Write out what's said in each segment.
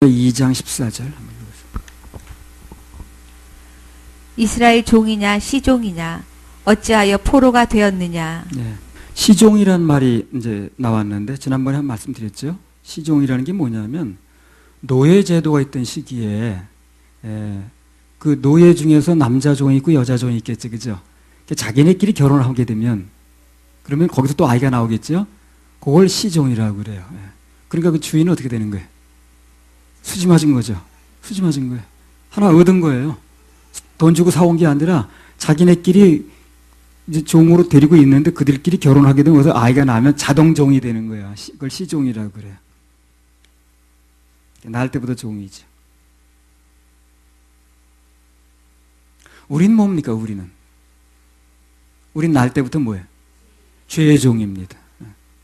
2장 14절 한번 읽어보세요. 이스라엘 종이냐 시종이냐 어찌하여 포로가 되었느냐. 네. 시종이란 말이 이제 나왔는데 지난번에 한 말씀 드렸죠. 시종이라는 게 뭐냐면 노예 제도가 있던 시기에 그 노예 중에서 남자 종이 있고 여자 종이 있겠죠, 그죠? 자기네끼리 결혼을 하게 되면 그러면 거기서 또 아이가 나오겠죠. 그걸 시종이라고 그래요. 그러니까 그 주인은 어떻게 되는 거예요? 수지 맞은 거죠. 수지 맞은 거예요. 하나 얻은 거예요. 돈 주고 사온 게 아니라 자기네끼리 이제 종으로 데리고 있는데 그들끼리 결혼하게 되면 아이가 나면 자동종이 되는 거야. 그걸 시종이라고 그래요. 낳을 때부터 종이죠. 우린 뭡니까, 우리는? 우린 낳을 때부터 뭐예요? 죄의 종입니다.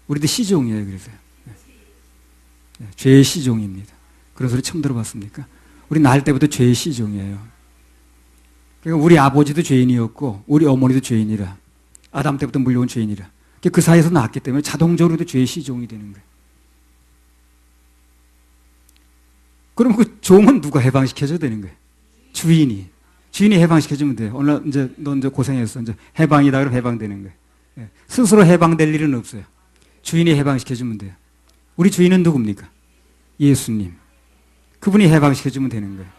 우리도 시종이에요, 그래서요. 죄의 시종입니다. 그런 소리 처음 들어봤습니까? 우리 낳을 때부터 죄의 시종이에요. 그러니까 우리 아버지도 죄인이었고 우리 어머니도 죄인이라, 아담 때부터 물려온 죄인이라, 그 사이에서 낳았기 때문에 자동적으로도 죄의 시종이 되는 거예요. 그럼 그 종은 누가 해방시켜줘야 되는 거예요? 주인이 해방시켜주면 돼요. 오늘 이제 너 이제 고생했어, 이제 해방이다 그러면 해방되는 거예요. 스스로 해방될 일은 없어요. 주인이 해방시켜주면 돼요. 우리 주인은 누굽니까? 예수님. 그분이 해방시켜주면 되는 거예요.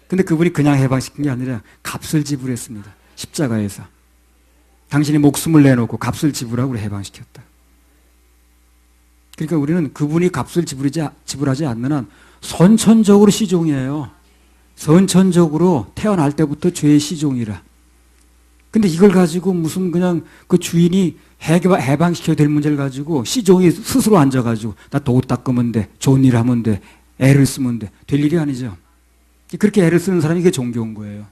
근데 그분이 그냥 해방시킨 게 아니라 값을 지불했습니다. 십자가에서. 당신이 목숨을 내놓고 값을 지불하고 해방시켰다. 그러니까 우리는 그분이 값을 지불하지 않는 한 선천적으로 시종이에요. 선천적으로 태어날 때부터 죄의 시종이라. 근데 이걸 가지고 무슨 그냥 그 주인이 해방시켜야 될 문제를 가지고 시종이 스스로 앉아가지고 나 도 닦으면 돼, 좋은 일 하면 돼, 애를 쓰면 돼, 될 일이 아니죠. 그렇게 애를 쓰는 사람이 이게 종교인 거예요.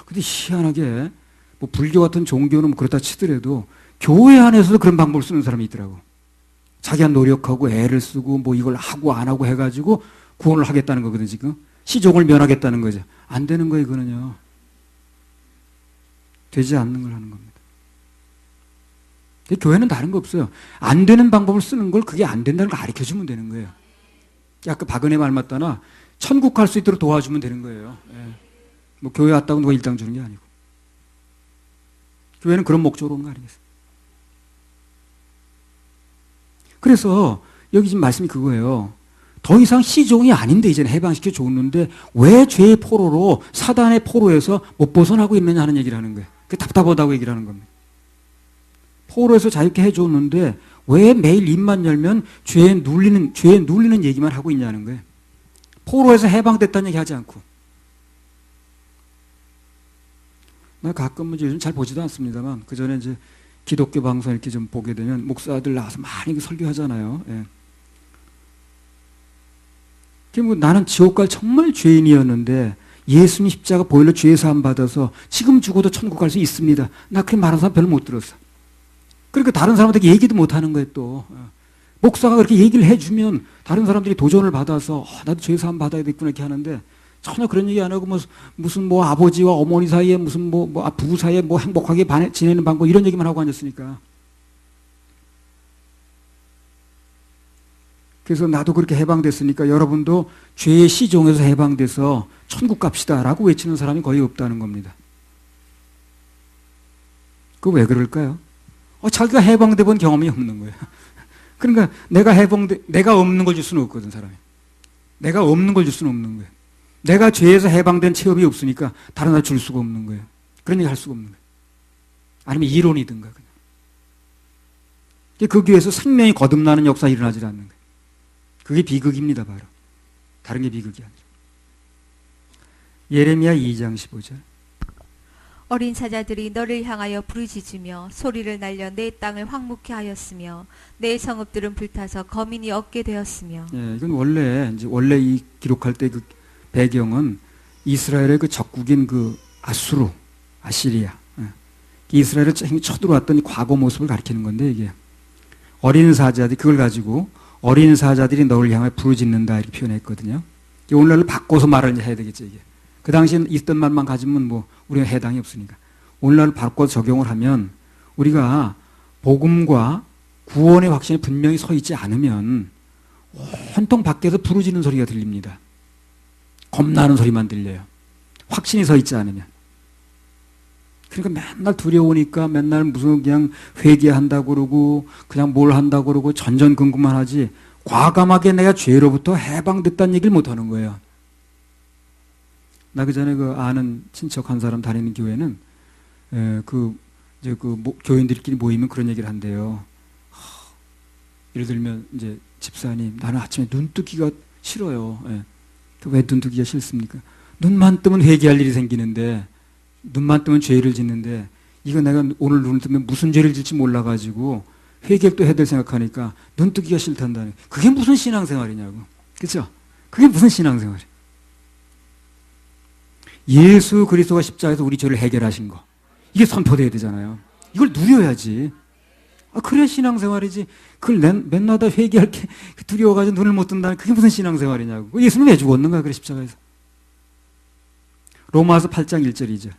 근데 희한하게 뭐 불교 같은 종교는 그렇다 치더라도 교회 안에서도 그런 방법을 쓰는 사람이 있더라고. 자기가 노력하고 애를 쓰고 뭐 이걸 하고 안 하고 해가지고 구원을 하겠다는 거거든, 지금. 시종을 면하겠다는 거죠. 안 되는 거예요, 이거는요. 되지 않는 걸 하는 겁니다. 교회는 다른 거 없어요. 안 되는 방법을 쓰는 걸 그게 안 된다는 걸 가르쳐 주면 되는 거예요. 아까 박은혜 말 맞다나 천국 갈 수 있도록 도와주면 되는 거예요. 뭐 교회 왔다고 누가 일당 주는 게 아니고. 교회는 그런 목적으로 온 거 아니겠어요? 그래서 여기 지금 말씀이 그거예요. 더 이상 시종이 아닌데 이제는 해방시켜 줬는데 왜 죄의 포로로, 사단의 포로에서 못 벗어나고 있느냐 하는 얘기를 하는 거예요. 그게 답답하다고 얘기를 하는 겁니다. 포로에서 자유케 해줬는데 왜 매일 입만 열면 죄에 눌리는 얘기만 하고 있냐는 거예요. 포로에서 해방됐다는 얘기 하지 않고. 나 가끔 요즘 잘 보지도 않습니다만 그 전에 이제 기독교 방송 이렇게 좀 보게 되면 목사들 나와서 많이 설교하잖아요. 뭐 나는 지옥 갈 정말 죄인이었는데 예수님 십자가 보혈로 죄 사함 받아서 지금 죽어도 천국 갈 수 있습니다. 나 그렇게 말하는 사람 별로 못 들었어. 그러니까 다른 사람한테 얘기도 못 하는 거예요, 또. 목사가 그렇게 얘기를 해주면 다른 사람들이 도전을 받아서 나도 죄 사함 받아야 되겠구나 이렇게 하는데 전혀 그런 얘기 안 하고 무슨 뭐 아버지와 어머니 사이에 무슨 뭐 부부 사이에 뭐 행복하게 지내는 방법 이런 얘기만 하고 앉았으니까. 그래서 나도 그렇게 해방됐으니까 여러분도 죄의 시종에서 해방돼서 천국 갑시다라고 외치는 사람이 거의 없다는 겁니다. 그거 왜 그럴까요? 자기가 해방돼 본 경험이 없는 거예요. 그러니까 내가 없는 걸 줄 수는 없거든, 사람이. 내가 없는 걸 줄 수는 없는 거예요. 내가 죄에서 해방된 체험이 없으니까 다른 사람 줄 수가 없는 거예요. 그런 얘기 할 수가 없는 거예요. 아니면 이론이든가 그냥. 그 교회에서 생명이 거듭나는 역사가 일어나지 않는 거예요. 그게 비극입니다, 바로. 다른 게 비극이 아니라. 예레미야 2장 15절. 어린 사자들이 너를 향하여 부르짖으며 소리를 날려 내 땅을 황무케 하였으며 내 성읍들은 불타서 거민이 얻게 되었으며. 이건 원래 이 기록할 때 그 배경은 이스라엘의 그 적국인 그 아시리아. 이스라엘을 쳐들어왔던 과거 모습을 가리키는 건데 이게 어린 사자들이 그걸 가지고 어린 사자들이 너를 향해 부르짖는다 이렇게 표현했거든요. 오늘날로 바꿔서 말을 해야 되겠죠, 이게. 그 당시에 있던 말만 가지면 뭐 우리가 해당이 없으니까. 오늘날 바꿔서 적용을 하면 우리가 복음과 구원의 확신이 분명히 서 있지 않으면 온통 밖에서 부르짖는 소리가 들립니다. 겁나는 소리만 들려요. 확신이 서 있지 않으면. 그러니까 맨날 두려우니까 맨날 무슨 그냥 회개한다고 그러고 그냥 뭘 한다고 그러고 전전긍긍만 하지 과감하게 내가 죄로부터 해방됐다는 얘기를 못 하는 거예요. 나 그 전에 그 아는 친척 한 사람 다니는 교회는 교인들끼리 모이면 그런 얘기를 한대요. 예를 들면 이제 집사님, 나는 아침에 눈 뜨기가 싫어요. 예. 왜 눈 뜨기가 싫습니까? 눈만 뜨면 회개할 일이 생기는데, 눈만 뜨면 죄를 짓는데, 이거 내가 오늘 눈을 뜨면 무슨 죄를 질지 몰라가지고 회개를 또 해야 될 생각하니까 눈 뜨기가 싫단다니. 그게 무슨 신앙생활이냐고. 그렇죠? 그게 무슨 신앙생활이야? 예수 그리스도가 십자가에서 우리 죄를 해결하신 거. 이게 선포돼야 되잖아요. 이걸 누려야지. 그래야 신앙생활이지. 그걸 맨날 다 회개할 게 두려워가지고 눈을 못 뜬다는 그게 무슨 신앙생활이냐고. 예수님 왜 죽었는가 그래 십자가에서. 로마서 8장 1절이죠.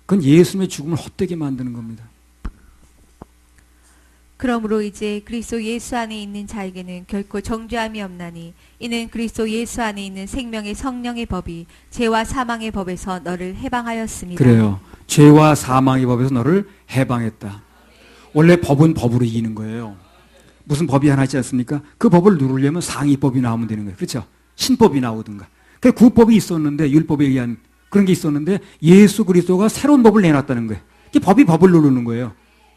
그건 예수님의 죽음을 헛되게 만드는 겁니다. 그러므로 이제 그리스도 예수 안에 있는 자에게는 결코 정죄함이 없나니 이는 그리스도 예수 안에 있는 생명의 성령의 법이 죄와 사망의 법에서 너를 해방하였습니다. 그래요. 죄와 사망의 법에서 너를 해방했다. 원래 법은 법으로 이기는 거예요. 무슨 법이 하나 있지 않습니까? 그 법을 누르려면 상위법이 나오면 되는 거예요. 그렇죠? 신법이 나오든가. 그 구법이 있었는데 율법에 의한 그런 게 있었는데 예수 그리스도가 새로운 법을 내놨다는 거예요. 이 법이 법을 누르는 거예요.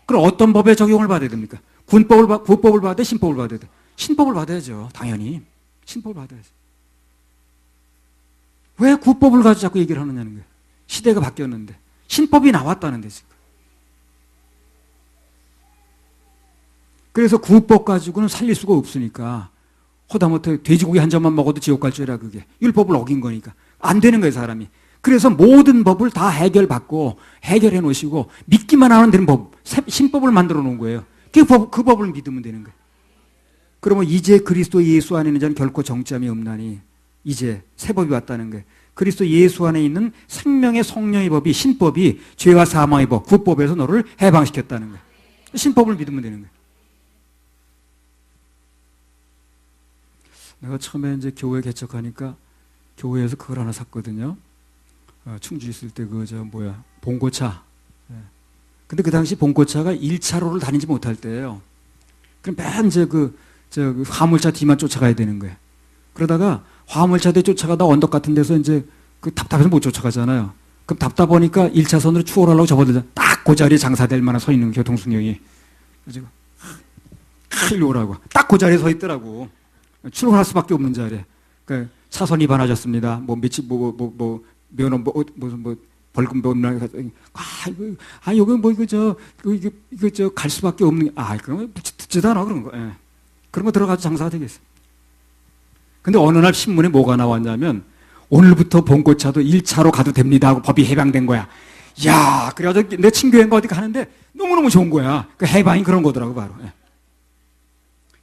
그럼 어떤 법에 적용을 받아야 됩니까? 구법을 받아야 돼? 신법을 받아야 돼? 신법을 받아야죠. 당연히. 신법을 받아야죠. 왜 구법을 가지고 자꾸 얘기를 하느냐는 거예요. 시대가 바뀌었는데. 신법이 나왔다는데 지금. 그래서 구법 가지고는 살릴 수가 없으니까 허다못해 돼지고기 한 점만 먹어도 지옥 갈 줄이야 그게. 율법을 어긴 거니까. 안 되는 거예요 사람이. 그래서 모든 법을 다 해결받고 해결해 놓으시고 믿기만 하면 되는 법, 신법을 만들어 놓은 거예요. 그 법을 믿으면 되는 거예요. 그러면 이제 그리스도 예수 안에 있는 자는 결코 정죄함이 없나니 이제 새 법이 왔다는 거예요. 그리스도 예수 안에 있는 생명의 성령의 법이 신법이 죄와 사망의 법, 구법에서 너를 해방시켰다는 거예요. 신법을 믿으면 되는 거예요. 내가 처음에 이제 교회 개척하니까 교회에서 그걸 하나 샀거든요. 충주 있을 때 봉고차. 근데 그 당시 봉고차가 1차로를 다니지 못할 때예요. 그럼 맨 이제 화물차 뒤만 쫓아가야 되는 거예요. 그러다가 화물차 뒤에 쫓아가다 언덕 같은 데서 이제 답답해서 못 쫓아가잖아요. 그럼 답답하니까 1차선으로 추월하려고 접어들자. 딱 그 자리에 장사될 만한 서 있는 교통수령이. 그래서 이리 오라고. 딱 그 자리에 서 있더라고. 출발할 수밖에 없는 자리에. 그러니까 차선 위반하셨습니다. 면허 벌금 여기 갈 수밖에 없는 그러면 듣지도 않아 그런 거. 예. 그런 거 들어가서 장사가 되겠어. 근데 어느 날 신문에 뭐가 나왔냐면 오늘부터 봉고차도 1차로 가도 됩니다 하고 법이 해방된 거야. 야, 그래가지고 내 친교회가 어디 가는데 너무너무 좋은 거야. 그 해방이 그런 거더라고 바로. 예.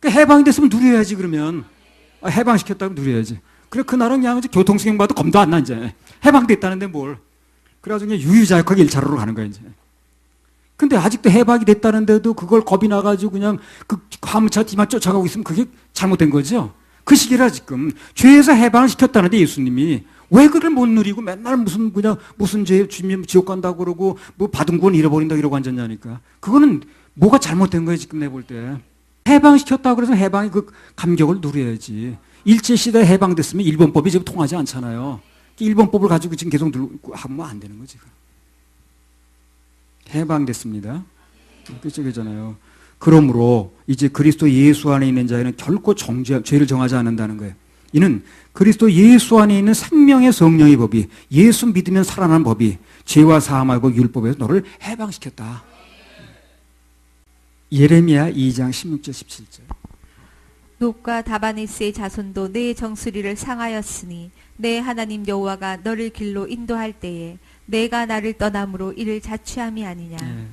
그 해방이 됐으면 누려야지 그러면. 해방시켰다고 누려야지. 그래 그날은 그냥 교통수경 봐도 검도 안 나 이제. 해방됐다는데 뭘. 그래가지고 그냥 유유자적하게 1차로로 가는 거야 이제. 근데 아직도 해방이 됐다는데도 그걸 겁이 나가지고 그냥 그 화물차 뒤만 쫓아가고 있으면 그게 잘못된 거죠. 그 시기라 지금 죄에서 해방을 시켰다는데 예수님이 왜 그걸 못 누리고 맨날 무슨 죄 주면 지옥 간다고 그러고 뭐 받은 구원 잃어버린다 이러고 앉았냐니까. 그거는 뭐가 잘못된 거예요 지금 내볼 때. 해방시켰다고 그래서 해방의 그 감격을 누려야지. 일제시대에 해방됐으면 일본법이 지금 통하지 않잖아요. 일본법을 가지고 지금 계속 하면 안 되는 거지. 해방됐습니다. 그쪽이잖아요. 그러므로 이제 그리스도 예수 안에 있는 자에는 결코 죄를 정하지 않는다는 거예요. 이는 그리스도 예수 안에 있는 생명의 성령의 법이 예수 믿으면 살아나는 법이 죄와 사함의 법 율법에서 너를 해방시켰다. 예레미야 2장 16절 17절. 놋과 다바네스의 자손도 내 정수리를 상하였으니 내 하나님 여호와가 너를 길로 인도할 때에 내가 나를 떠남으로 이를 자취함이 아니냐. 네.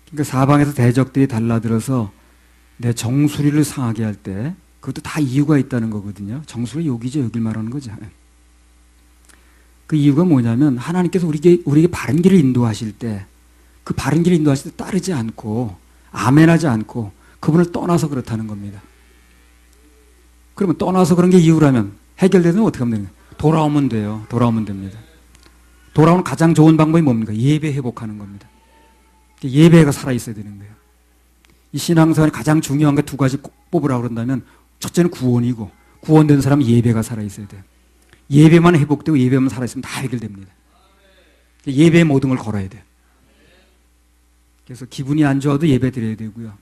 그러니까 사방에서 대적들이 달라들어서 내 정수리를 상하게 할 때 그것도 다 이유가 있다는 거거든요. 정수리 여기죠. 여길 말하는 거죠. 그 이유가 뭐냐면 하나님께서 우리에게 바른 길을 인도하실 때 그 바른 길을 인도하실 때 따르지 않고 아멘하지 않고 그분을 떠나서 그렇다는 겁니다. 그러면 떠나서 그런 게 이유라면 해결되면 어떻게 하면 됩니까? 돌아오면 돼요. 돌아오면 됩니다. 돌아오는 가장 좋은 방법이 뭡니까? 예배 회복하는 겁니다. 예배가 살아있어야 되는 거예요. 이 신앙생활에 가장 중요한 게 두 가지 꼭 뽑으라고 그런다면 첫째는 구원이고 구원된 사람은 예배가 살아있어야 돼요. 예배만 회복되고 예배만 살아있으면 다 해결됩니다. 예배의 모든 걸 걸어야 돼요. 그래서 기분이 안 좋아도 예배 드려야 되고요.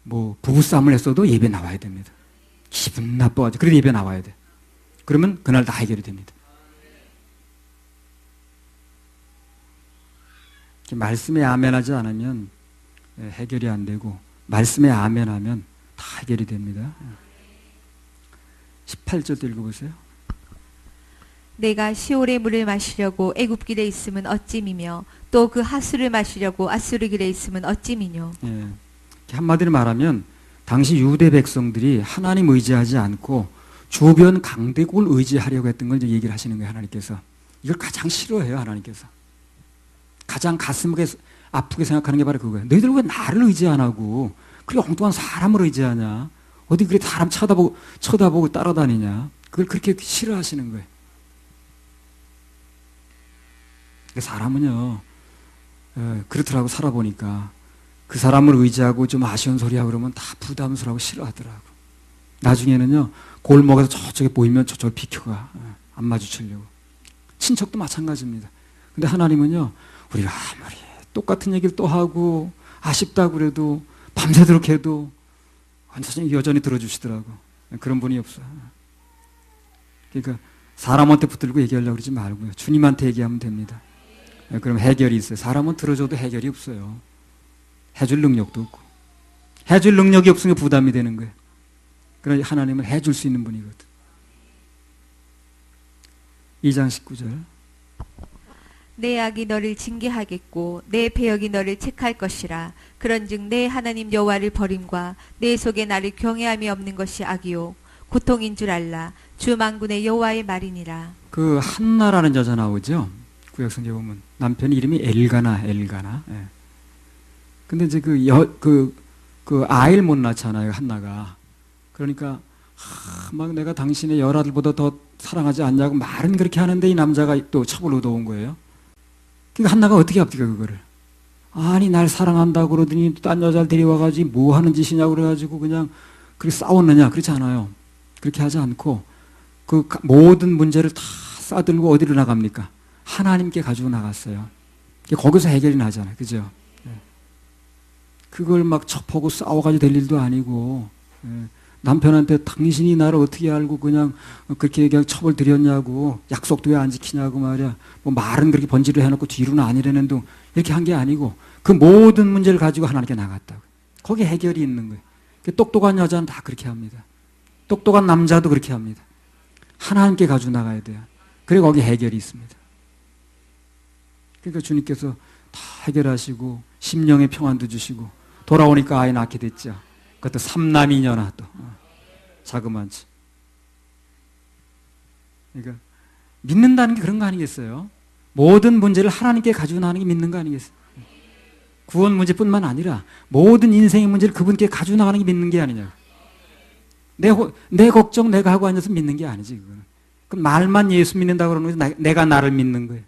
뭐 부부싸움을 했어도 예배 나와야 됩니다. 기분 나빠가지고 그래도 예배 나와야 돼. 그러면 그날 다 해결이 됩니다. 말씀에 아멘하지 않으면 해결이 안 되고 말씀에 아멘하면 다 해결이 됩니다. 18절도 읽어보세요. 내가 시올의 물을 마시려고 애굽길에 있으면 어찌미며 또 그 하수를 마시려고 아수르길에 있으면 어찌미뇨. 예. 한마디로 말하면 당시 유대 백성들이 하나님 의지하지 않고 주변 강대국을 의지하려고 했던 걸 이제 얘기를 하시는 거예요. 하나님께서 이걸 가장 싫어해요. 하나님께서 가장 가슴에 아프게 생각하는 게 바로 그거예요. 너희들 왜 나를 의지 안 하고 그렇게 엉뚱한 사람을 의지하냐? 어디 그래 사람 쳐다보고 따라다니냐? 그걸 그렇게 싫어하시는 거예요. 사람은요, 그렇더라고 살아보니까 그 사람을 의지하고 좀 아쉬운 소리하고 그러면 다 부담스러워하고 싫어하더라고. 나중에는요, 골목에서 저쪽에 보이면 저쪽을 비켜가. 안 마주치려고. 친척도 마찬가지입니다. 근데 하나님은요, 우리가 아무리 똑같은 얘기를 또 하고 아쉽다고 그래도 밤새도록 해도 완전히 여전히 들어주시더라고. 그런 분이 없어. 그러니까 사람한테 붙들고 얘기하려고 그러지 말고요. 주님한테 얘기하면 됩니다. 그럼 해결이 있어요. 사람은 들어줘도 해결이 없어요. 해줄 능력도 없고. 해줄 능력이 없으면 부담이 되는 거예요. 그러나 하나님은 해줄 수 있는 분이거든. 2장 19절. 내 악이 너를 징계하겠고 내 배역이 너를 책할 것이라. 그런즉 내 하나님 여호와를 버림과 내 속에 나를 경외함이 없는 것이 악이요 고통인 줄 알라. 주 만군의 여호와의 말이니라. 그 한나라는 여자 나오죠. 구약성경에 보면 남편 이름이 엘가나. 예. 근데 이제 그 아이를 못 낳잖아요. 한나가. 그러니까 막 내가 당신의 열아들보다 더 사랑하지 않냐고 말은 그렇게 하는데 이 남자가 또 첩을 얻어온 거예요. 그러니까 한나가 어떻게 합니까 그거를? 아니 날 사랑한다고 그러더니 딴 여자를 데려와가지고 뭐 하는 짓이냐고 그래가지고 그냥 그렇게 싸웠느냐? 그렇지 않아요. 그렇게 하지 않고 그 모든 문제를 다 싸들고 어디로 나갑니까? 하나님께 가지고 나갔어요. 거기서 해결이 나잖아요. 그죠? 그걸 막 첩하고 싸워가지고 될 일도 아니고 남편한테 당신이 나를 어떻게 알고 그냥 그렇게 그냥 첩을 들였냐고 약속도 왜 안 지키냐고 말이야. 뭐 말은 그렇게 번지를 해놓고 뒤로는 아니라는 둥 이렇게 한 게 아니고 그 모든 문제를 가지고 하나님께 나갔다고. 거기에 해결이 있는 거예요. 똑똑한 여자는 다 그렇게 합니다. 똑똑한 남자도 그렇게 합니다. 하나님께 가지고 나가야 돼요. 그리고 거기 해결이 있습니다. 그러니까 주님께서 다 해결하시고 심령의 평안도 주시고 돌아오니까 아이 낳게 됐죠. 그것도 삼남이녀나 또 자그만치. 그러니까 믿는다는 게 그런 거 아니겠어요? 모든 문제를 하나님께 가지고 나가는 게 믿는 거 아니겠어요? 구원 문제뿐만 아니라 모든 인생의 문제를 그분께 가지고 나가는 게 믿는 게 아니냐고. 내 걱정 내가 하고 앉아서 믿는 게 아니지 그거는. 그럼 말만 예수 믿는다고 그러는 거지 내가 나를 믿는 거예요.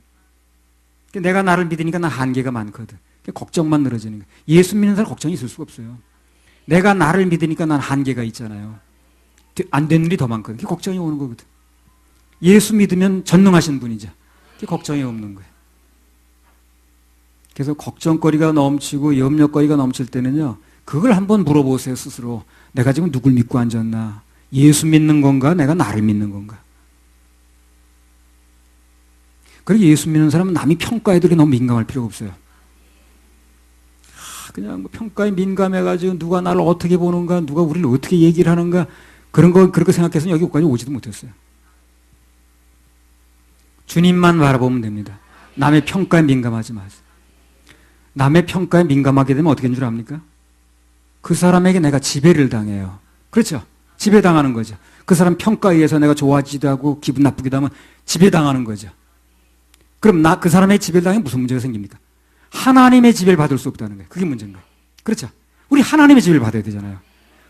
내가 나를 믿으니까 나 한계가 많거든. 걱정만 늘어지는 거예요. 예수 믿는 사람 걱정이 있을 수가 없어요. 내가 나를 믿으니까 난 한계가 있잖아요. 안 되는 일이 더 많거든. 그게 걱정이 오는 거거든. 예수 믿으면 전능하신 분이죠. 그게 걱정이 없는 거예요. 그래서 걱정거리가 넘치고 염려거리가 넘칠 때는요. 그걸 한번 물어보세요 스스로. 내가 지금 누굴 믿고 앉았나? 예수 믿는 건가? 내가 나를 믿는 건가? 그리고 예수 믿는 사람은 남이 평가에 들이 너무 민감할 필요가 없어요. 그냥 뭐 평가에 민감해가지고 누가 나를 어떻게 보는가, 누가 우리를 어떻게 얘기를 하는가 그런 거 그렇게 생각해서 여기까지 오지도 못했어요. 주님만 바라보면 됩니다. 남의 평가에 민감하지 마세요. 남의 평가에 민감하게 되면 어떻게 되는 줄 압니까? 그 사람에게 내가 지배를 당해요. 그렇죠? 지배당하는 거죠. 그 사람 평가에 의해서 내가 좋아지기도 하고 기분 나쁘기도 하면 지배당하는 거죠. 그럼 그 사람의 지배를 당하면 무슨 문제가 생깁니까? 하나님의 지배를 받을 수 없다는 거예요. 그게 문제인 거예요. 그렇죠? 우리 하나님의 지배를 받아야 되잖아요.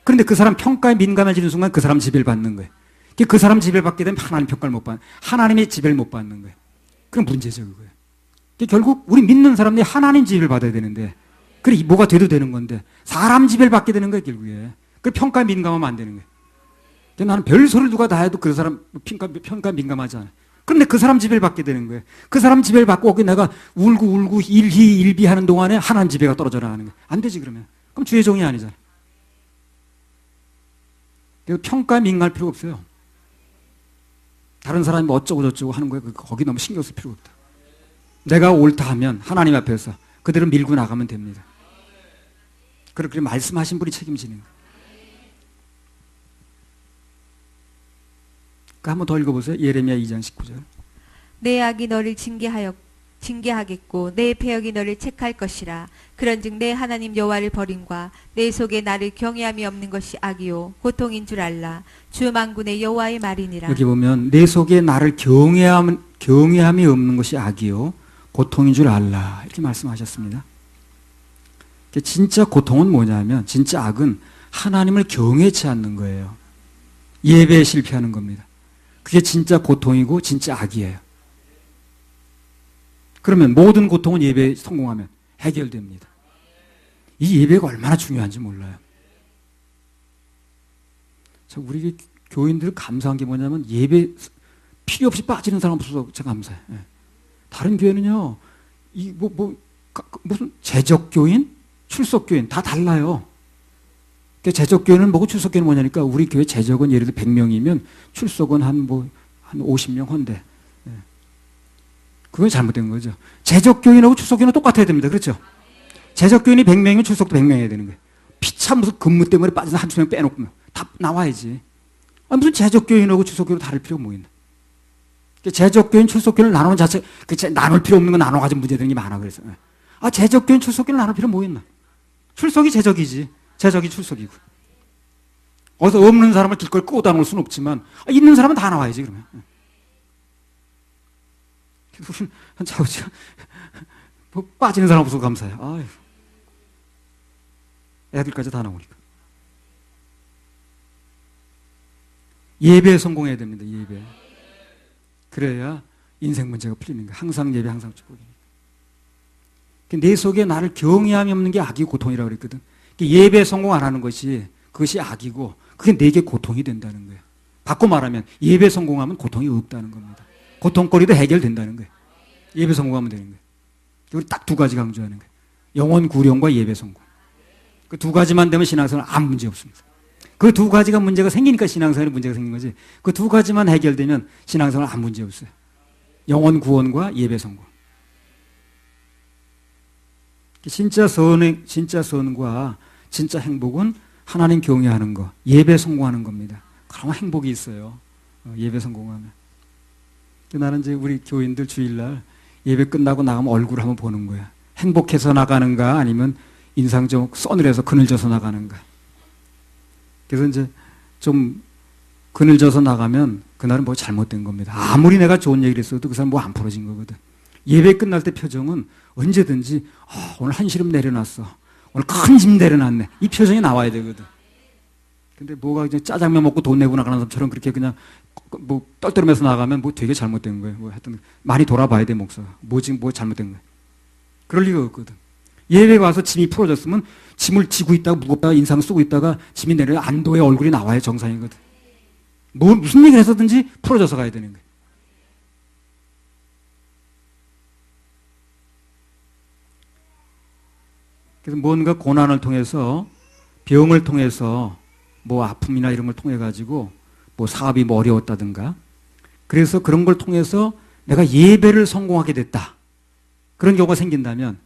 그런데 그 사람 평가에 민감해지는 순간 그 사람 지배를 받는 거예요. 그 사람 지배를 받게 되면 하나님 평가를 못 받는, 하나님의 지배를 못 받는 거예요. 그럼 문제죠, 그거예요. 결국 우리 믿는 사람들이 하나님 지배를 받아야 되는데, 그래, 뭐가 돼도 되는 건데, 사람 지배를 받게 되는 거예요, 결국에. 그 평가에 민감하면 안 되는 거예요. 근데 나는 별 소리를 누가 다 해도 그 사람 평가에 민감하지 않아요. 그런데 그 사람 지배를 받게 되는 거예요. 그 사람 지배를 받고 내가 울고 일희일비 하는 동안에 하나님 지배가 떨어져 나가는 거예요. 안 되지, 그러면. 그럼 주의 종이 아니잖아. 평가에 민감할 필요가 없어요. 다른 사람이 뭐 어쩌고 하는 거예요. 거기 너무 신경 쓸 필요가 없다. 내가 옳다 하면 하나님 앞에서 그대로 밀고 나가면 됩니다. 그렇게 말씀하신 분이 책임지는 거예요. 한번 더 읽어보세요. 예레미야 2장 19절. 내 악이 너를 징계하겠고 내 패역이 너를 책할 것이라. 그런즉 내 하나님 여호와를 버림과 내 속에 나를 경외함이 없는 것이 악이요 고통인 줄 알라. 주 만군의 여호와의 말이니라. 여기 보면 내 속에 나를 경외함이 없는 것이 악이요 고통인 줄 알라, 이렇게 말씀하셨습니다. 진짜 고통은 뭐냐면, 진짜 악은 하나님을 경외치 않는 거예요. 예배에 실패하는 겁니다. 그게 진짜 고통이고 진짜 악이에요. 그러면 모든 고통은 예배에 성공하면 해결됩니다. 이 예배가 얼마나 중요한지 몰라요. 우리 교인들 감사한 게 뭐냐면, 예배 필요 없이 빠지는 사람 없어서 제가 감사해요. 다른 교회는요, 무슨 재적교인, 출석교인 다 달라요. 재적교인은 뭐고 출석교인은 뭐냐니까, 우리 교회 재적은 예를 들어 100명이면 출석은 한 50명 헌데. 그건 잘못된 거죠. 재적교인하고 출석교인은 똑같아야 됩니다. 그렇죠? 재적교인이 100명이면 출석도 100명 해야 되는 거예요. 피차 무슨 근무 때문에 빠져서 한두 명 빼놓고 다 나와야지. 무슨 재적교인하고 출석교인하고 다를 필요가 뭐 있나. 재적교인, 출석교인을 나누는 자체, 나눌 필요 없는 거 나눠가지고 문제되는 게 많아, 그래서. 재적교인, 출석교인을 나눌 필요 뭐 있나. 출석이 재적이지. 재적이 출석이고. 어디서 없는 사람을 길거리 꼬다 놓을 수는 없지만, 있는 사람은 다 나와야지, 그러면. 뭐 빠지는 사람 없어서 감사해요. 아유. 애들까지 다 나오니까. 예배에 성공해야 됩니다, 예배. 그래야 인생 문제가 풀리는 거예요. 항상 예배, 항상 축복이니까. 내 속에 나를 경외함이 없는 게 악이 고통이라고 그랬거든. 예배에 성공 안 하는 것이, 그것이 악이고, 그게 내게 고통이 된다는 거예요. 바꿔 말하면 예배에 성공하면 고통이 없다는 겁니다. 고통거리도 해결된다는 거예요. 예배 성공하면 되는 거예요. 우리 딱 두 가지 강조하는 거예요. 영혼 구령과 예배 성공. 그 두 가지만 되면 신앙생활은 아무 문제 없습니다. 그 두 가지가 문제가 생기니까 신앙생활에 문제가 생긴 거지. 그 두 가지만 해결되면 신앙생활 아무 문제 없어요. 영혼 구원과 예배 성공. 진짜 선과 진짜 행복은 하나님 경외하는 거, 예배 성공하는 겁니다. 그럼 행복이 있어요. 예배 성공하면. 나는 이제 우리 교인들 주일날 예배 끝나고 나가면 얼굴을 한번 보는 거야. 행복해서 나가는가, 아니면 인상 좀 서늘해서 그늘져서 나가는가. 그래서 이제 좀 그늘져서 나가면 그날은 뭐 잘못된 겁니다. 아무리 내가 좋은 얘기를 했어도 그 사람 뭐 안 풀어진 거거든. 예배 끝날 때 표정은 언제든지 오늘 한시름 내려놨어. 오늘 큰 짐 내려놨네. 이 표정이 나와야 되거든. 근데 뭐가 이제 짜장면 먹고 돈 내고 나가는 사람처럼 그렇게 그냥 뭐 떨떠름해서 나가면 뭐 되게 잘못된 거예요. 뭐 하여튼 많이 돌아봐야 돼, 목사가. 뭐 지금 뭐 잘못된 거야. 그럴 리가 없거든. 예배 와서 짐이 풀어졌으면 짐을 지고 있다가 무겁다가 인상 쓰고 있다가 짐이 내려 안도의 얼굴이 나와야 정상이거든. 뭐 무슨 얘기를 했었든지 풀어져서 가야 되는 거예요. 그래서 뭔가 고난을 통해서, 병을 통해서, 뭐 아픔이나 이런 걸 통해 가지고 뭐 사업이 뭐 어려웠다든가, 그래서 그런 걸 통해서 내가 예배를 성공하게 됐다, 그런 경우가 생긴다면,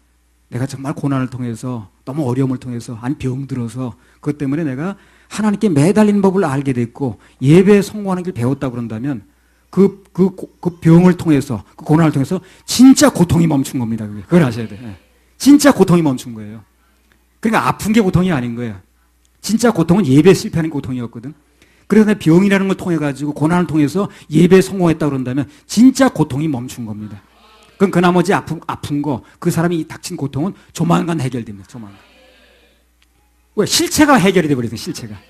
내가 정말 고난을 통해서, 너무 어려움을 통해서, 아니 병들어서 그것 때문에 내가 하나님께 매달리는 법을 알게 됐고 예배에 성공하는 길 배웠다 그런다면, 그 병을 통해서, 그 고난을 통해서 진짜 고통이 멈춘 겁니다. 그걸 아셔야 돼요. 진짜 고통이 멈춘 거예요. 그러니까 아픈 게 고통이 아닌 거예요. 진짜 고통은 예배에 실패하는 고통이었거든. 그래서 내 병이라는 걸 통해 가지고, 고난을 통해서 예배에 성공했다 그런다면 진짜 고통이 멈춘 겁니다. 그럼 그 나머지 아픈 거, 그 사람이 닥친 고통은 조만간 해결됩니다. 조만간. 왜? 실체가 해결이 돼버리거든, 실체가.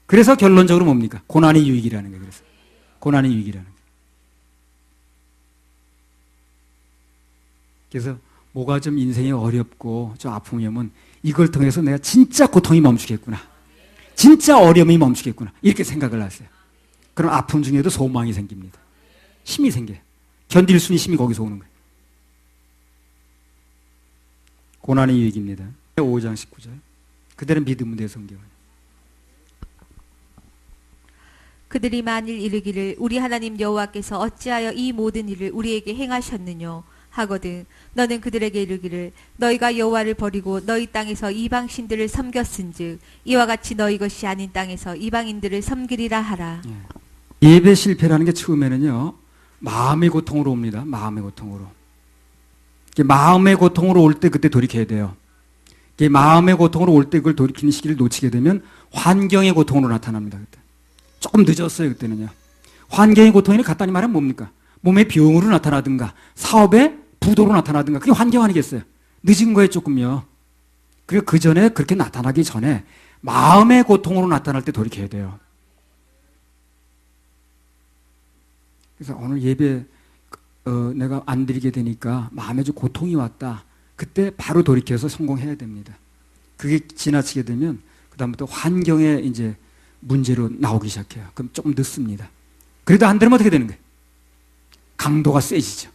그래서 결론적으로 뭡니까? 고난의 유익이라는 거예요. 그래서 고난의 유익이라는 거예요. 그래서 뭐가 좀 인생이 어렵고 좀 아픔이 오면 이걸 통해서 내가 진짜 고통이 멈추겠구나, 진짜 어려움이 멈추겠구나, 이렇게 생각을 하세요. 그럼 아픔 중에도 소망이 생깁니다. 힘이 생겨요. 견딜 수 있는 힘이 거기서 오는 거예요. 고난의 유익입니다. 5장 19절. 그대는 믿음은 내 성경. 그들이 만일 이르기를 우리 하나님 여호와께서 어찌하여 이 모든 일을 우리에게 행하셨느뇨 하거든 너는 그들에게 이르기를 너희가 여호와를 버리고 너희 땅에서 이방 신들을 섬겼은즉 이와 같이 너희 것이 아닌 땅에서 이방인들을 섬기리라 하라. 예배 실패라는 게 처음에는요, 마음의 고통으로 옵니다. 마음의 고통으로. 마음의 고통으로 올 때 그때 돌이켜야 돼요. 마음의 고통으로 올 때 그걸 돌이키는 시기를 놓치게 되면 환경의 고통으로 나타납니다. 그때. 조금 늦었어요. 그때는요. 환경의 고통이 간단히 말하면 뭡니까? 몸의 병으로 나타나든가 사업의 부도로 나타나든가 그게 환경 아니겠어요? 늦은 거에 조금요. 그리고 그 전에 그렇게 나타나기 전에 마음의 고통으로 나타날 때 돌이켜야 돼요. 그래서 오늘 예배 내가 안 드리게 되니까 마음에 좀 고통이 왔다. 그때 바로 돌이켜서 성공해야 됩니다. 그게 지나치게 되면 그다음부터 환경에 이제 문제로 나오기 시작해요. 그럼 조금 늦습니다. 그래도 안 되면 어떻게 되는 거예요? 강도가 세지죠.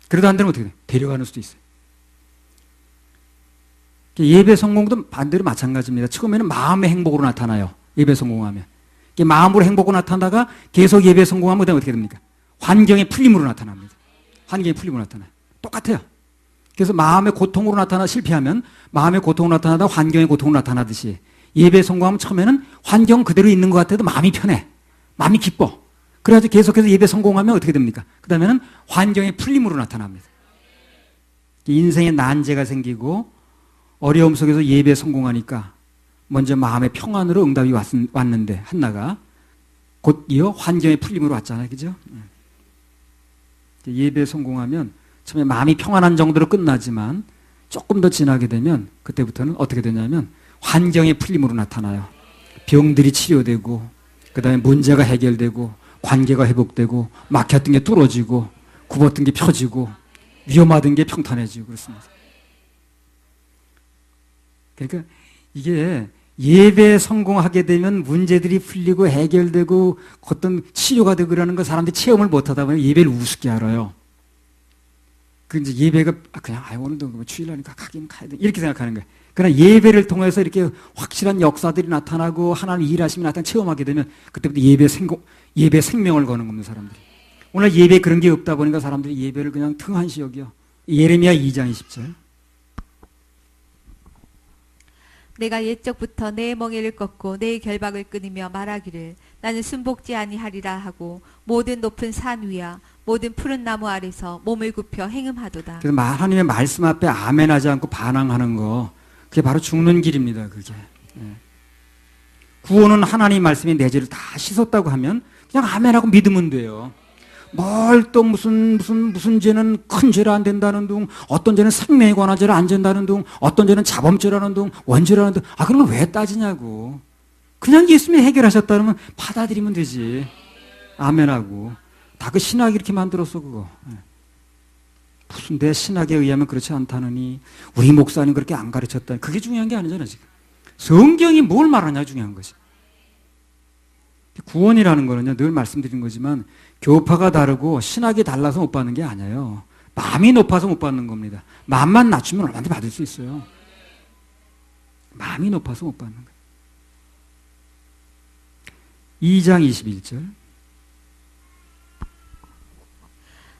그래도 안 되면 어떻게 돼요? 데려가는 수도 있어요. 예배 성공도 반대로 마찬가지입니다. 처음에는 마음의 행복으로 나타나요. 예배 성공하면. 마음으로 행복으로 나타나다가 계속 예배 성공하면 그다음에 어떻게 됩니까? 환경의 풀림으로 나타납니다. 환경의 풀림으로 나타나요. 똑같아요. 그래서 마음의 고통으로 나타나 실패하면 마음의 고통으로 나타나다 환경의 고통으로 나타나듯이 예배 성공하면 처음에는 환경 그대로 있는 것 같아도 마음이 편해. 마음이 기뻐. 그래가지고 계속해서 예배 성공하면 어떻게 됩니까? 그 다음에는 환경의 풀림으로 나타납니다. 인생에 난제가 생기고 어려움 속에서 예배 성공하니까 먼저 마음의 평안으로 응답이 왔는데 한나가 곧 이어 환경의 풀림으로 왔잖아요. 그죠? 예배 성공하면 처음에 마음이 평안한 정도로 끝나지만 조금 더 지나게 되면 그때부터는 어떻게 되냐면 환경의 풀림으로 나타나요. 병들이 치료되고 그 다음에 문제가 해결되고 관계가 회복되고 막혔던 게 뚫어지고 굽었던 게 펴지고 위험하던 게 평탄해지고 그렇습니다. 그러니까 이게 예배에 성공하게 되면 문제들이 풀리고 해결되고 어떤 치료가 되고 그러는 거 사람들이 체험을 못하다 보면 예배를 우습게 알아요. 그 이제 예배가 그냥 오늘도 주일하니까 가긴 가야 돼 이렇게 생각하는 거예요. 그러나 예배를 통해서 이렇게 확실한 역사들이 나타나고 하나님 일하심이 나타나 체험하게 되면 그때부터 예배 생명을 거는 겁니다. 사람들이. 오늘 예배 그런 게 없다 보니까 사람들이 예배를 그냥 등한시 여겨. 예레미야 2장 20절. 내가 옛적부터 내 멍에를 꺾고 내 결박을 끊으며 말하기를 나는 순복지 아니하리라 하고 모든 높은 산 위와 모든 푸른 나무 아래서 몸을 굽혀 행음하도다. 그래서 하나님의 말씀 앞에 아멘하지 않고 반항하는 거 그게 바로 죽는 길입니다. 그게. 구원은 하나님 말씀이 내 죄를 다 씻었다고 하면 그냥 아멘하고 믿으면 돼요. 뭘 또 무슨 죄는 큰 죄를 안 된다는 둥, 어떤 죄는 생명에 관한 죄를 안 된다는 둥, 어떤 죄는 자범죄라는 둥, 원죄라는 둥, 그런 걸 왜 따지냐고. 그냥 예수님이 해결하셨다면 받아들이면 되지. 아멘하고. 다 그 신학이 이렇게 만들었어, 그거. 무슨 내 신학에 의하면 그렇지 않다느니, 우리 목사님 그렇게 안 가르쳤다니. 그게 중요한 게 아니잖아, 지금. 성경이 뭘 말하냐 중요한 거지. 구원이라는 거는요, 늘 말씀드린 거지만 교파가 다르고 신학이 달라서 못 받는 게 아니에요. 마음이 높아서 못 받는 겁니다. 마음만 낮추면 얼마든지 받을 수 있어요. 마음이 높아서 못 받는 거예요. 2장 21절.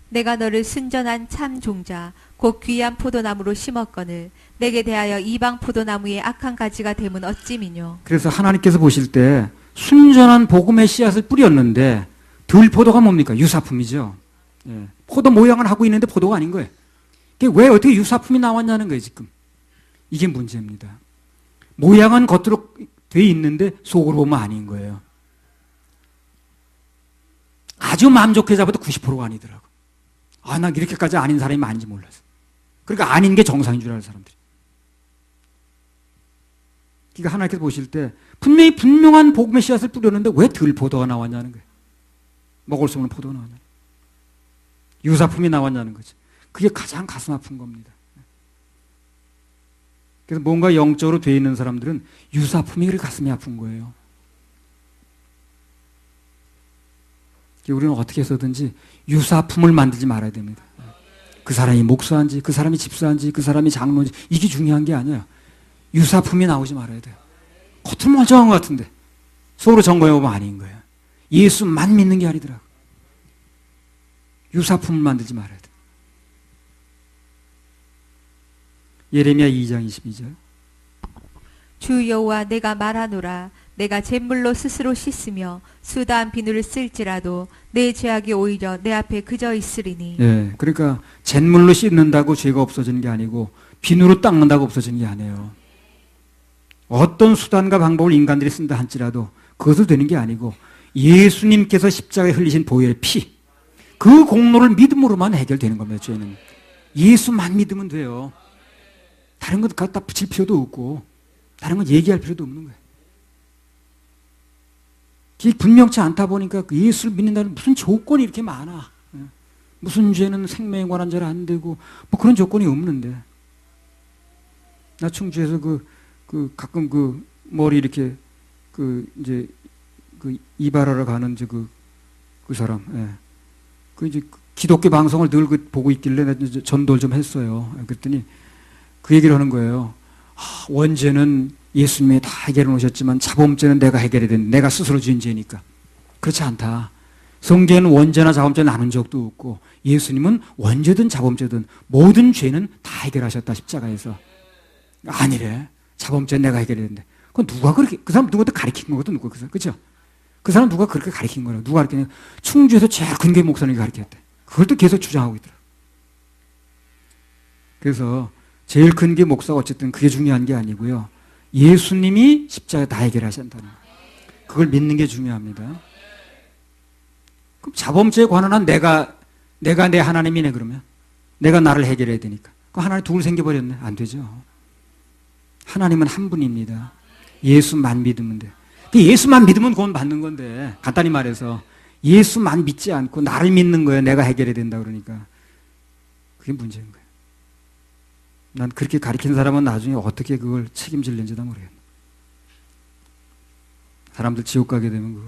내가 너를 순전한 참 종자 곧 귀한 포도나무로 심었거늘 내게 대하여 이방 포도나무의 악한 가지가 됨은 어찌미뇨. 그래서 하나님께서 보실 때 순전한 복음의 씨앗을 뿌렸는데 들포도가 뭡니까? 유사품이죠. 포도 모양을 하고 있는데 포도가 아닌 거예요. 왜 어떻게 유사품이 나왔냐는 거예요, 지금. 이게 문제입니다. 모양은 겉으로 돼 있는데 속으로 보면 아닌 거예요. 아주 마음 좋게 잡아도 90%가 아니더라고. 난 이렇게까지 아닌 사람이 많은지 몰랐어. 그러니까 아닌 게 정상인 줄 아는 사람들이. 그러니까 하나님께서 보실 때 분명히 분명한 복음의 씨앗을 뿌렸는데 왜 들포도가 나왔냐는 거예요. 먹을 수 없는 포도가 나왔냐. 유사품이 나왔냐는 거죠. 그게 가장 가슴 아픈 겁니다. 그래서 뭔가 영적으로 돼 있는 사람들은 유사품이 그렇게 가슴이 아픈 거예요. 우리는 어떻게 해서든지 유사품을 만들지 말아야 됩니다. 그 사람이 목사인지, 그 사람이 집사인지, 그 사람이 장로인지 이게 중요한 게 아니에요. 유사품이 나오지 말아야 돼요. 겉으로 멀쩡한 것 같은데 속으로 점검해보면 아닌 거예요. 예수만 믿는 게 아니더라고. 유사품을 만들지 말아야 돼요. 예레미야 2장 22절. 주 여호와 내가 말하노라. 내가 잿물로 스스로 씻으며 수다한 비누를 쓸지라도 내 죄악이 오히려 내 앞에 그저 있으리니. 예, 그러니까 잿물로 씻는다고 죄가 없어지는 게 아니고 비누로 닦는다고 없어지는 게 아니에요. 어떤 수단과 방법을 인간들이 쓴다 할지라도 그것을 되는 게 아니고 예수님께서 십자가에 흘리신 보혈의 피, 그 공로를 믿음으로만 해결되는 겁니다. 죄는 예수만 믿으면 돼요. 다른 것 갖다 붙일 필요도 없고 다른 건 얘기할 필요도 없는 거예요. 그게 분명치 않다 보니까 예수를 믿는다는 무슨 조건이 이렇게 많아. 무슨 죄는 생명에 관한 죄는 안 되고 뭐 그런 조건이 없는데. 나 충주에서 가끔 머리 이렇게 이제 이발하러 가는 그 사람, 이제 기독교 방송을 늘 보고 있길래 나 이제 전도를 좀 했어요. 그랬더니 그 얘기를 하는 거예요. 원죄는 예수님이 다 해결해 놓으셨지만 자범죄는 내가 해결해야 되는데 내가 스스로 지은 죄니까. 그렇지 않다. 성경에는 원죄나 자범죄를 나눈 적도 없고 예수님은 원죄든 자범죄든 모든 죄는 다 해결하셨다 십자가에서. 아니래. 자범죄는 내가 해결해야 되는데. 그건 누가 그렇게, 그 사람 누구한테 가르친 거거든, 누가. 그죠? 그 사람 누가 그렇게 가르친 거라고. 누가 가르치냐. 충주에서 제일 근교의 목사님이 가르쳤대. 그걸 또 계속 주장하고 있더라. 그래서 제일 근교의 목사가 어쨌든 그게 중요한 게 아니고요. 예수님이 십자가에 다 해결하신다는 거예요. 그걸 믿는 게 중요합니다. 그럼 자범죄에 관한 한 내가 내 하나님이네 그러면. 내가 나를 해결해야 되니까. 그럼 하나님 둘 생겨버렸네. 안 되죠. 하나님은 한 분입니다. 예수만 믿으면 돼. 예수만 믿으면 구원 받는 건데 간단히 말해서 예수만 믿지 않고 나를 믿는 거예요. 내가 해결해야 된다 그러니까. 그게 문제인 거예요. 난 그렇게 가르친 사람은 나중에 어떻게 그걸 책임질는지도 모르겠네. 사람들 지옥 가게 되면 그거